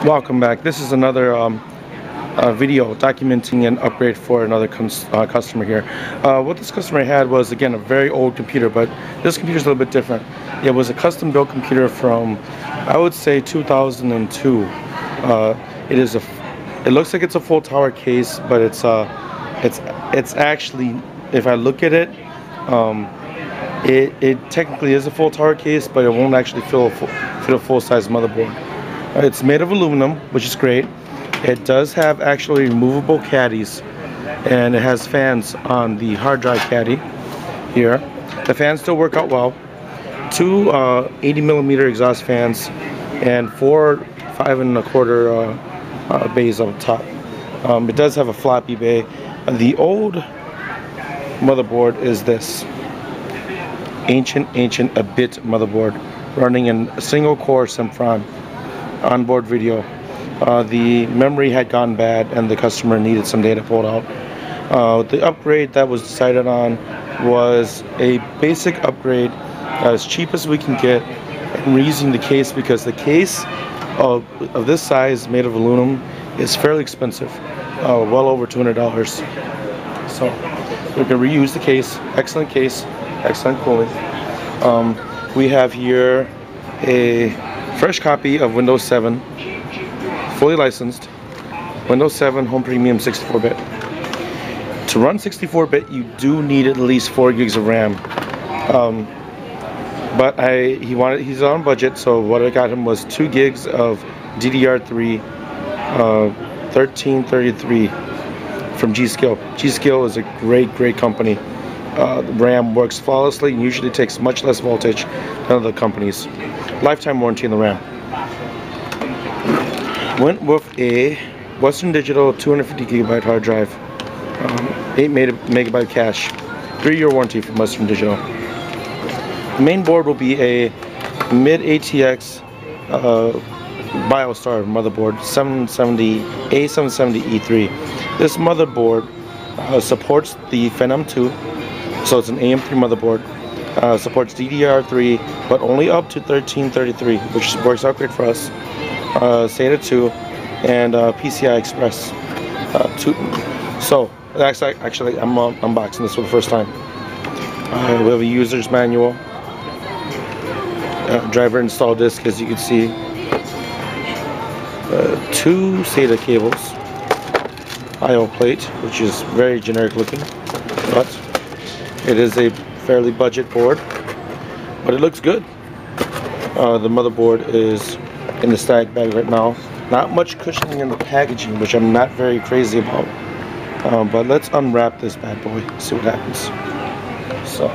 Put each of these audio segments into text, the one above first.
Welcome back. This is another video documenting an upgrade for another customer here. What this customer had was, again, a very old computer, but this computer is a little bit different. It was a custom built computer from, I would say, 2002. It looks like it's a full tower case, but it's actually, if I look at it, it technically is a full tower case, but it won't actually fit a full-size motherboard. It's made of aluminum, which is great. It does have actually removable caddies, and it has fans on the hard drive caddy here. The fans still work out well. Two 80mm exhaust fans and four 5¼ bays on top. It does have a floppy bay. The old motherboard is this ancient a bit motherboard running in a single core Sempron onboard video. The memory had gone bad and the customer needed some data pulled out. The upgrade that was decided on was a basic upgrade, as cheap as we can get, and we're using the case because the case of this size, made of aluminum, is fairly expensive, well over $200. So we can reuse the case. Excellent case, excellent cooling. We have here a fresh copy of Windows 7, fully licensed, Windows 7 Home Premium 64-bit. To run 64-bit, you do need at least 4 gigs of RAM. But he's on budget, so what I got him was 2 gigs of DDR3 1333 from G-Skill. G-Skill is a great company. The RAM works flawlessly and usually takes much less voltage than other companies. Lifetime warranty on the RAM. Went with a Western Digital 250GB hard drive, 8 MB cache, 3-year warranty from Western Digital. The main board will be a mid ATX BioStar motherboard, A770E3. This motherboard supports the Phenom II, so it's an AM3 motherboard. Supports DDR3, but only up to 1333, which works out great for us. SATA 2 and PCI Express 2. So actually, I'm unboxing this for the first time. We have a user's manual, driver install disk, as you can see, 2 SATA cables, I/O plate, which is very generic looking, but it is a fairly budget board, but it looks good. The motherboard is in the stack bag right now. Not much cushioning in the packaging, which I'm not very crazy about. But let's unwrap this bad boy, see what happens. So.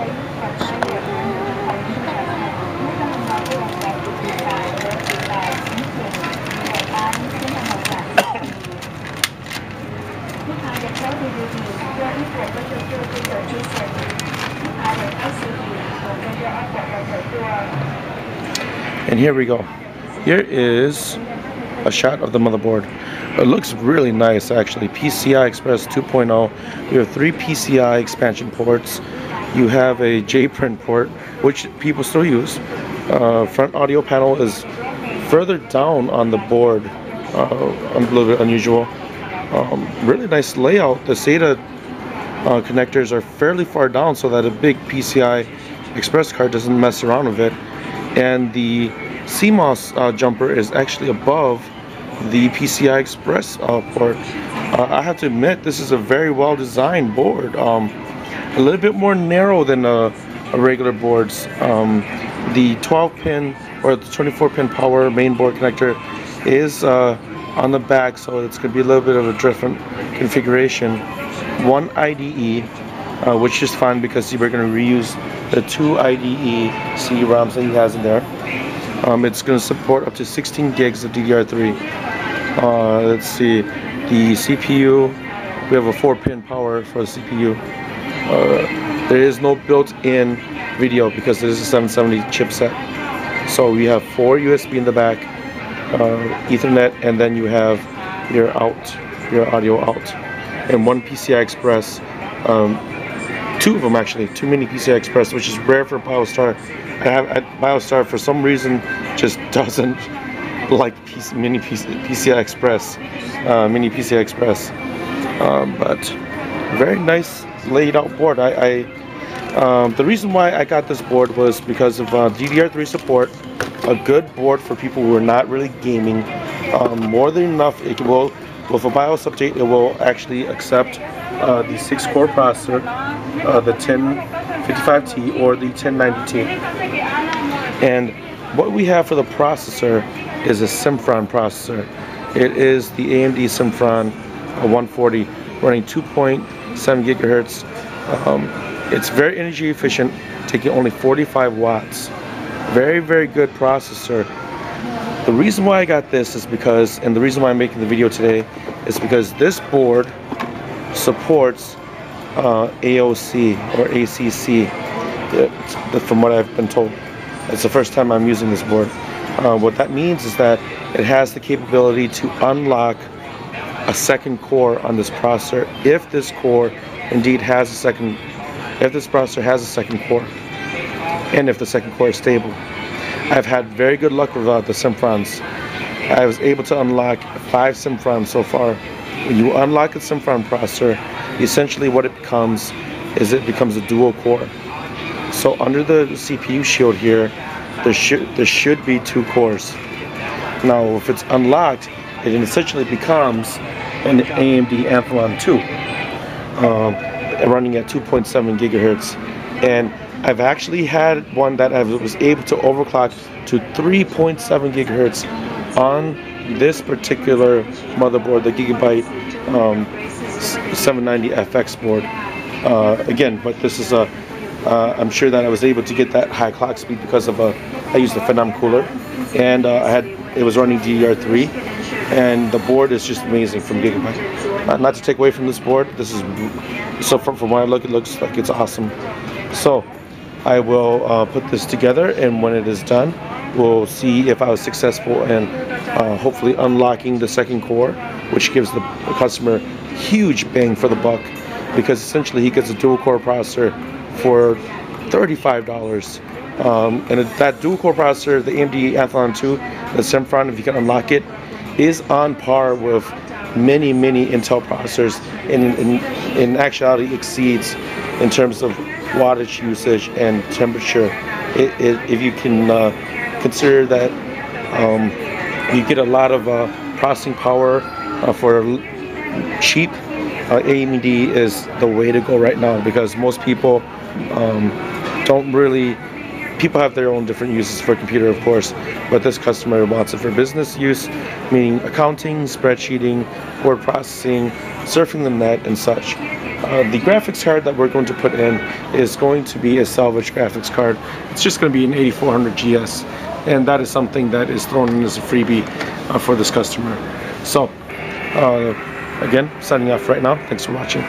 And here we go. Here is a shot of the motherboard. It looks really nice, actually. PCI Express 2.0. We have 3 PCI expansion ports. You have a JPrint port, which people still use. Front audio panel is further down on the board. A little bit unusual. Really nice layout. The SATA connectors are fairly far down so that a big PCI Express card doesn't mess around with it. And the CMOS jumper is actually above the PCI Express port. I have to admit, this is a very well designed board. A little bit more narrow than a regular boards. The 12-pin or the 24-pin power main board connector is on the back, so it's going to be a little bit of a different configuration. 1 IDE, which is fine because we're going to reuse the 2 IDE CD-ROMs that he has in there. It's going to support up to 16 gigs of DDR3. Let's see, the CPU, we have a 4-pin power for the CPU. There is no built-in video because it is a 770 chipset. So we have 4 USB in the back, Ethernet, and then you have your audio out, and 1 PCI Express. 2 of them actually, 2 mini PCI Express, which is rare for BioStar. BioStar for some reason just doesn't like PCI Express, mini PCI Express, but very nice laid out board. The reason why I got this board was because of DDR3 support. A good board for people who are not really gaming. More than enough. It will, with a BIOS update, it will actually accept the 6-core processor, the 1055T or the 1090T. And what we have for the processor is a Sempron processor. It is the AMD Sempron 140 running 2.7 gigahertz. It's very energy efficient, taking only 45 watts. Very, very good processor. The reason why I got this is because, and the reason why I'm making the video today is because this board supports AOC or ACC, from what I've been told. It's the first time I'm using this board. What that means is that it has the capability to unlock a second core on this processor if this core indeed has a second, if this processor has a second core, and if the second core is stable. I've had very good luck with the Semprons. I was able to unlock 5 Semprons so far. When you unlock a Sempron processor, essentially what it becomes is it becomes a dual core. So under the CPU shield here, there should be 2 cores. Now if it's unlocked, it essentially becomes an AMD Anthlon II, running at 2.7 gigahertz. And I've actually had one that I was able to overclock to 3.7 gigahertz on this particular motherboard, the Gigabyte 790FX board. Again, but this is a, I'm sure that I was able to get that high clock speed because of I used a Phenom cooler, and it was running DDR3, and the board is just amazing from Gigabyte. Not to take away from this board, this is, so from what I look, it looks like it's awesome. So I will put this together, and when it is done, we'll see if I was successful in hopefully unlocking the second core, which gives the customer huge bang for the buck, because essentially he gets a dual core processor for $35. And that dual core processor, the AMD Anthlon II, the Sempron, if you can unlock it, is on par with many Intel processors, and in actuality exceeds in terms of wattage usage and temperature. If you can consider that you get a lot of processing power for cheap, AMD is the way to go right now, because most people don't really, people have their own different uses for a computer, of course, but this customer wants it for business use, meaning accounting, spreadsheeting, word processing, surfing the net, and such. The graphics card that we're going to put in is going to be a salvage graphics card. It's just going to be an 8400 GS, and that is something that is thrown in as a freebie for this customer. So, again, signing off right now. Thanks for watching.